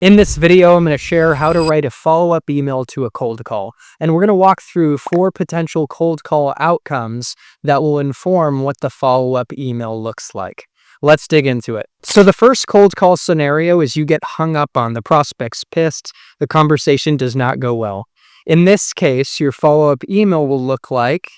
In this video, I'm going to share how to write a follow-up email to a cold call. And we're going to walk through 4 potential cold call outcomes that will inform what the follow-up email looks like. Let's dig into it. So the first cold call scenario is you get hung up on, the prospect's pissed, the conversation does not go well. In this case, your follow-up email will look like,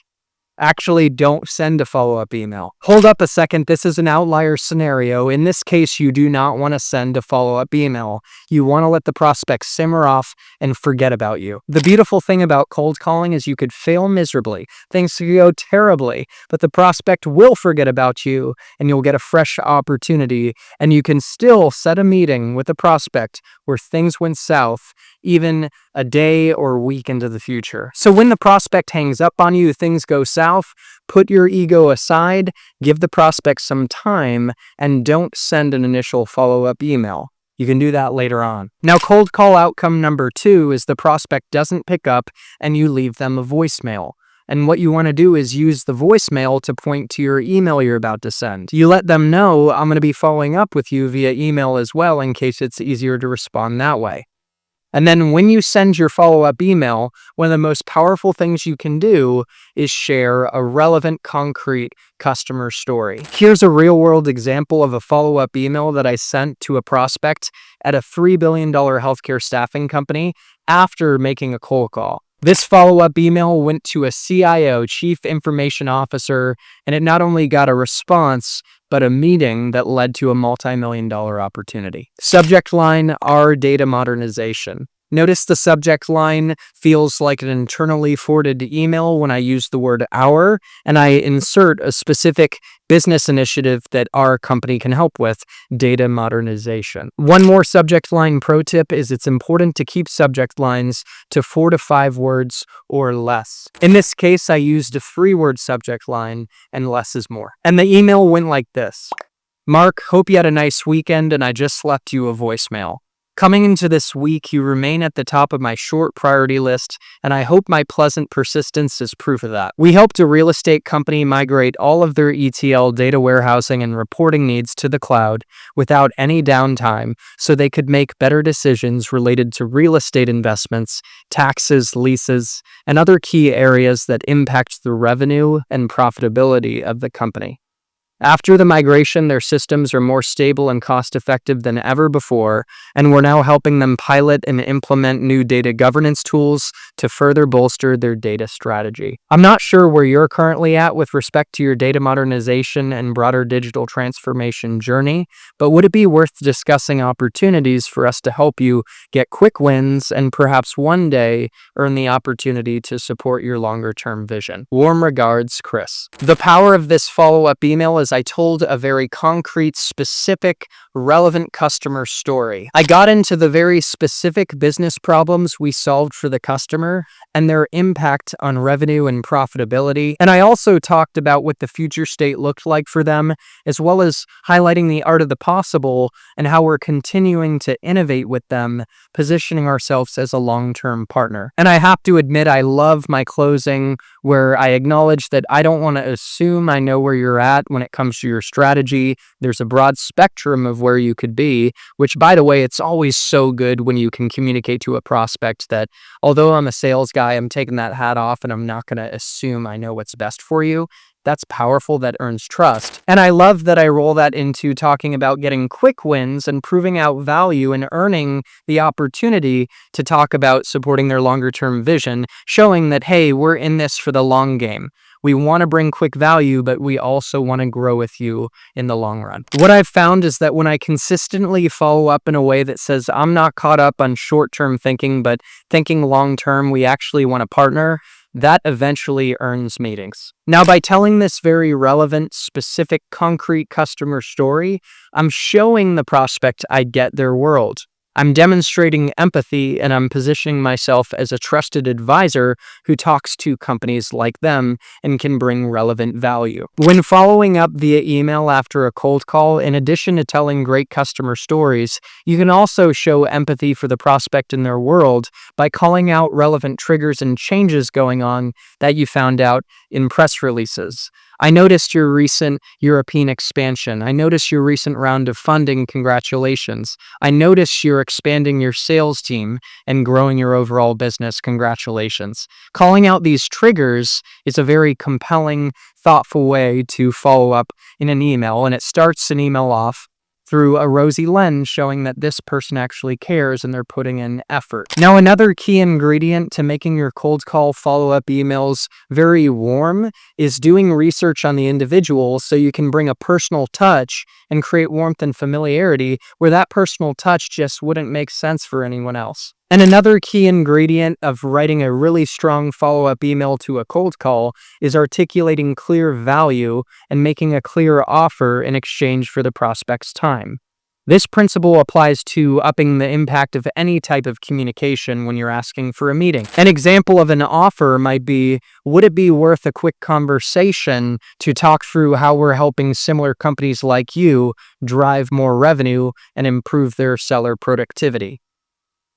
actually, don't send a follow-up email. Hold up a second, this is an outlier scenario. In this case, you do not want to send a follow-up email. You want to let the prospect simmer off and forget about you. The beautiful thing about cold calling is you could fail miserably. Things could go terribly, but the prospect will forget about you and you'll get a fresh opportunity, and you can still set a meeting with the prospect where things went south, even a day or week into the future. So when the prospect hangs up on you, things go south, put your ego aside, give the prospect some time, and don't send an initial follow-up email. You can do that later on. Now, cold call outcome number 2 is the prospect doesn't pick up and you leave them a voicemail. And what you want to do is use the voicemail to point to your email you're about to send. You let them know, I'm going to be following up with you via email as well, in case it's easier to respond that way. And then when you send your follow-up email, one of the most powerful things you can do is share a relevant, concrete customer story. Here's a real-world example of a follow-up email that I sent to a prospect at a $3 billion healthcare staffing company after making a cold call. This follow-up email went to a CIO, Chief Information Officer, and it not only got a response, but a meeting that led to a multi-million-dollar opportunity. Subject line, our data modernization. Notice the subject line feels like an internally forwarded email when I use the word our, and I insert a specific business initiative that our company can help with, data modernization. One more subject line pro tip is it's important to keep subject lines to 4 to 5 words or less. In this case, I used a 3-word subject line, and less is more. And the email went like this. Mark, hope you had a nice weekend and I just left you a voicemail. Coming into this week, you remain at the top of my short priority list, and I hope my pleasant persistence is proof of that. We helped a real estate company migrate all of their ETL data warehousing and reporting needs to the cloud without any downtime, so they could make better decisions related to real estate investments, taxes, leases, and other key areas that impact the revenue and profitability of the company. After the migration, their systems are more stable and cost-effective than ever before, and we're now helping them pilot and implement new data governance tools to further bolster their data strategy. I'm not sure where you're currently at with respect to your data modernization and broader digital transformation journey, but would it be worth discussing opportunities for us to help you get quick wins and perhaps one day earn the opportunity to support your longer-term vision? Warm regards, Chris. The power of this follow-up email is I told a very concrete, specific, relevant customer story. I got into the very specific business problems we solved for the customer and their impact on revenue and profitability. And I also talked about what the future state looked like for them, as well as highlighting the art of the possible and how we're continuing to innovate with them, positioning ourselves as a long-term partner. And I have to admit, I love my closing where I acknowledge that I don't want to assume I know where you're at when it comes to your strategy. There's a broad spectrum of where you could be, which, by the way, it's always so good when you can communicate to a prospect that although I'm a sales guy, I'm taking that hat off and I'm not going to assume I know what's best for you. That's powerful. That earns trust. And I love that I roll that into talking about getting quick wins and proving out value and earning the opportunity to talk about supporting their longer-term vision, showing that, hey, we're in this for the long game. We want to bring quick value, but we also want to grow with you in the long run. What I've found is that when I consistently follow up in a way that says, I'm not caught up on short-term thinking, but thinking long-term, we actually want to partner, that eventually earns meetings. Now, by telling this very relevant, specific, concrete customer story, I'm showing the prospect I get their world. I'm demonstrating empathy, and I'm positioning myself as a trusted advisor who talks to companies like them and can bring relevant value. When following up via email after a cold call, in addition to telling great customer stories, you can also show empathy for the prospect in their world by calling out relevant triggers and changes going on that you found out in press releases. I noticed your recent European expansion. I noticed your recent round of funding. Congratulations. I noticed you're expanding your sales team and growing your overall business. Congratulations. Calling out these triggers is a very compelling, thoughtful way to follow up in an email, and it starts an email off through a rosy lens, showing that this person actually cares and they're putting in effort. Now, another key ingredient to making your cold call follow-up emails very warm is doing research on the individual so you can bring a personal touch and create warmth and familiarity where that personal touch just wouldn't make sense for anyone else. And another key ingredient of writing a really strong follow-up email to a cold call is articulating clear value and making a clear offer in exchange for the prospect's time. This principle applies to upping the impact of any type of communication when you're asking for a meeting. An example of an offer might be, would it be worth a quick conversation to talk through how we're helping similar companies like you drive more revenue and improve their seller productivity?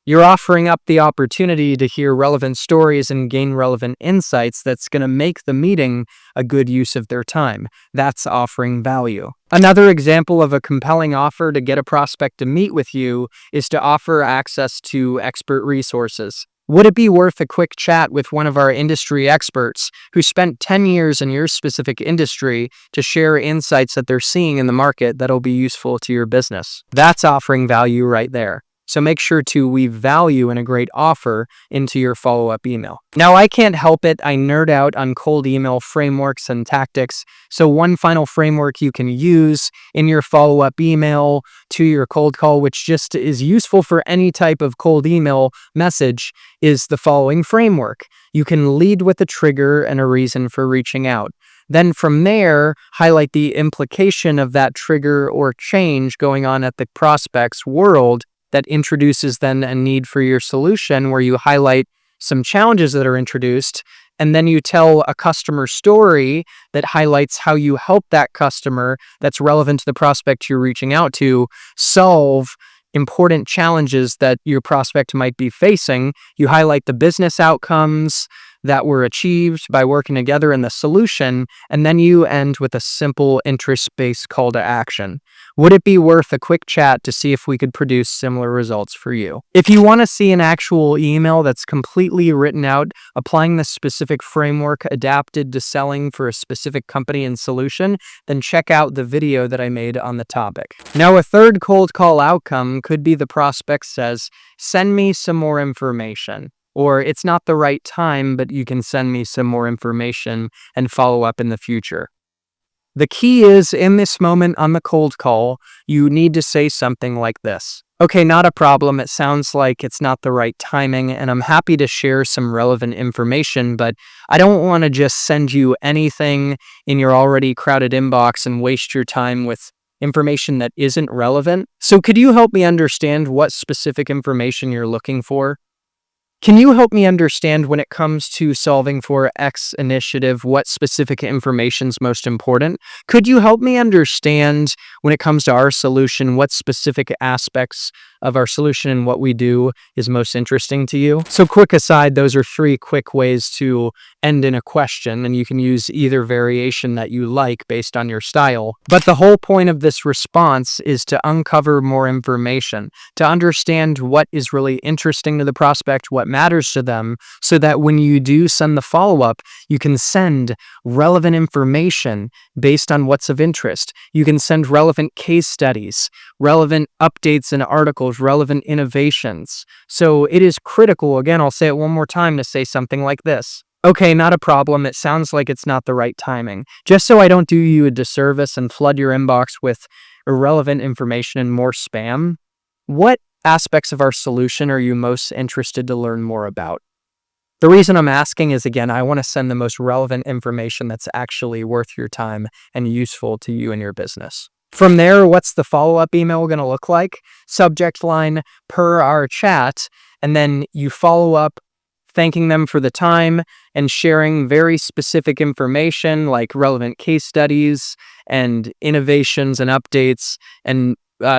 You're offering up the opportunity to hear relevant stories and gain relevant insights that's going to make the meeting a good use of their time. That's offering value. Another example of a compelling offer to get a prospect to meet with you is to offer access to expert resources. Would it be worth a quick chat with one of our industry experts who spent 10 years in your specific industry to share insights that they're seeing in the market that'll be useful to your business? That's offering value right there. So make sure to weave value and a great offer into your follow-up email. Now, I can't help it. I nerd out on cold email frameworks and tactics. So one final framework you can use in your follow-up email to your cold call, which just is useful for any type of cold email message, is the following framework. You can lead with a trigger and a reason for reaching out. Then from there, highlight the implication of that trigger or change going on at the prospect's world that introduces then a need for your solution, where you highlight some challenges that are introduced, and then you tell a customer story that highlights how you help that customer that's relevant to the prospect you're reaching out to solve important challenges that your prospect might be facing. You highlight the business outcomes that were achieved by working together in the solution, and then you end with a simple interest-based call to action. Would it be worth a quick chat to see if we could produce similar results for you? If you want to see an actual email that's completely written out, applying the specific framework adapted to selling for a specific company and solution, then check out the video that I made on the topic. Now, a third cold call outcome could be the prospect says, "Send me some more information." Or, "It's not the right time, but you can send me some more information and follow up in the future." The key is, in this moment on the cold call, you need to say something like this. "Okay, not a problem. It sounds like it's not the right timing, and I'm happy to share some relevant information, but I don't want to just send you anything in your already crowded inbox and waste your time with information that isn't relevant. So could you help me understand what specific information you're looking for? Can you help me understand, when it comes to solving for X initiative, what specific information is most important? Could you help me understand, when it comes to our solution, what specific aspects of our solution and what we do is most interesting to you?" So quick aside, those are 3 quick ways to end in a question, and you can use either variation that you like based on your style. But the whole point of this response is to uncover more information, to understand what is really interesting to the prospect, what matters to them, so that when you do send the follow-up, you can send relevant information based on what's of interest. You can send relevant case studies, relevant updates and articles, relevant innovations. So it is critical, again, I'll say it one more time, to say something like this. "Okay, not a problem. It sounds like it's not the right timing. Just so I don't do you a disservice and flood your inbox with irrelevant information and more spam, what aspects of our solution are you most interested to learn more about?" The reason I'm asking is, again, I want to send the most relevant information that's actually worth your time and useful to you and your business. From there, what's the follow-up email going to look like? Subject line, "Per our chat," and then you follow up thanking them for the time and sharing very specific information like relevant case studies and innovations and updates and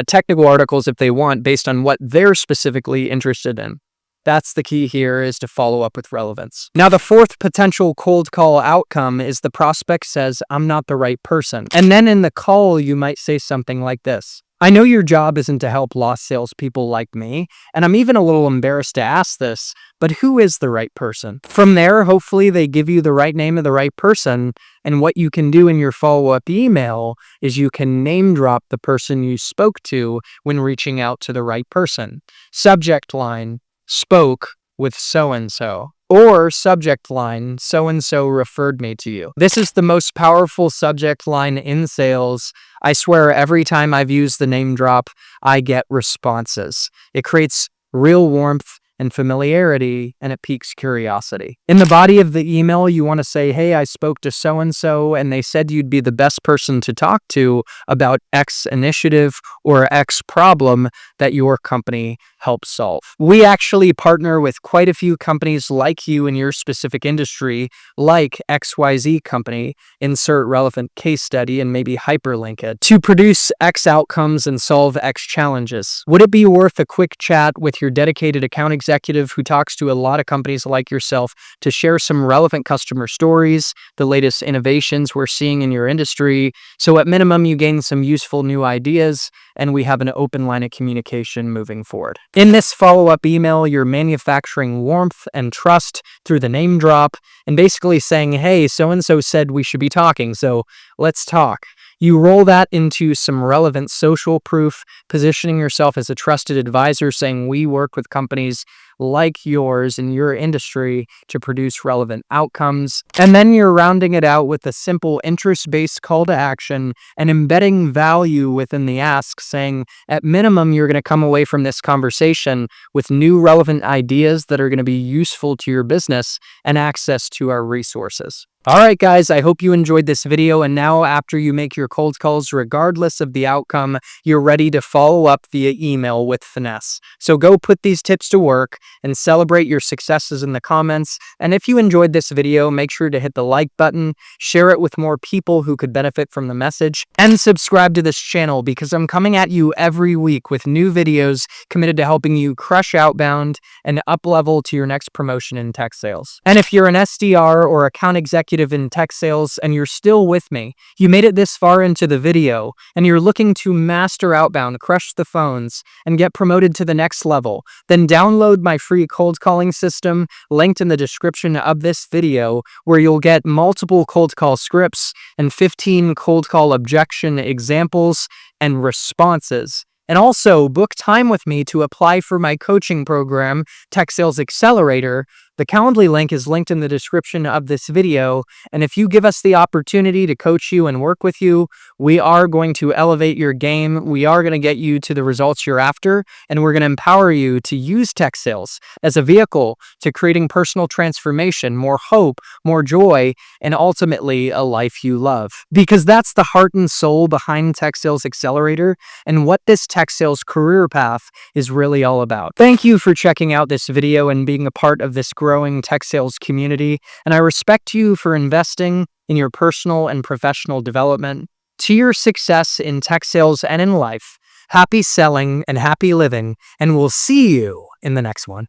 technical articles if they want, based on what they're specifically interested in. That's the key here, is to follow up with relevance. Now, the fourth potential cold call outcome is the prospect says, "I'm not the right person." And then in the call, you might say something like this: "I know your job isn't to help lost salespeople like me, and I'm even a little embarrassed to ask this, but who is the right person?" From there, hopefully they give you the right name of the right person, and what you can do in your follow-up email is you can name drop the person you spoke to when reaching out to the right person. Subject line: "Spoke with so-and-so." Or subject line: "So-and-so referred me to you." This is the most powerful subject line in sales. I swear every time I've used the name drop, I get responses. It creates real warmth and familiarity, and it piques curiosity. In the body of the email, you want to say, "Hey, I spoke to so-and-so, and they said you'd be the best person to talk to about X initiative or X problem that your company helps solve." We actually partner with quite a few companies like you in your specific industry, like XYZ company, insert relevant case study and maybe hyperlink it, to produce X outcomes and solve X challenges. Would it be worth a quick chat with your dedicated account executive who talks to a lot of companies like yourself to share some relevant customer stories, the latest innovations we're seeing in your industry, so at minimum you gain some useful new ideas and we have an open line of communication moving forward? In this follow-up email, you're manufacturing warmth and trust through the name drop and basically saying, "Hey, so-and-so said we should be talking, so let's talk." You roll that into some relevant social proof, positioning yourself as a trusted advisor, saying we work with companies like yours in your industry to produce relevant outcomes. And then you're rounding it out with a simple interest-based call to action and embedding value within the ask, saying at minimum, you're going to come away from this conversation with new relevant ideas that are going to be useful to your business and access to our resources. All right, guys, I hope you enjoyed this video. And now after you make your cold calls, regardless of the outcome, you're ready to follow up via email with finesse. So go put these tips to work and celebrate your successes in the comments. And if you enjoyed this video, make sure to hit the like button, share it with more people who could benefit from the message, and subscribe to this channel because I'm coming at you every week with new videos committed to helping you crush outbound and up level to your next promotion in tech sales. And if you're an SDR or account executive in tech sales and you're still with me, you made it this far into the video, and you're looking to master outbound, crush the phones, and get promoted to the next level, then download my free cold calling system linked in the description of this video, where you'll get multiple cold call scripts and 15 cold call objection examples and responses. And also book time with me to apply for my coaching program, Tech Sales Accelerator. The Calendly link is linked in the description of this video. And if you give us the opportunity to coach you and work with you, we are going to elevate your game. We are going to get you to the results you're after. And we're going to empower you to use tech sales as a vehicle to creating personal transformation, more hope, more joy, and ultimately a life you love. Because that's the heart and soul behind Tech Sales Accelerator and what this tech sales career path is really all about. Thank you for checking out this video and being a part of this growing tech sales community, and I respect you for investing in your personal and professional development. To your success in tech sales and in life, happy selling and happy living, and we'll see you in the next one.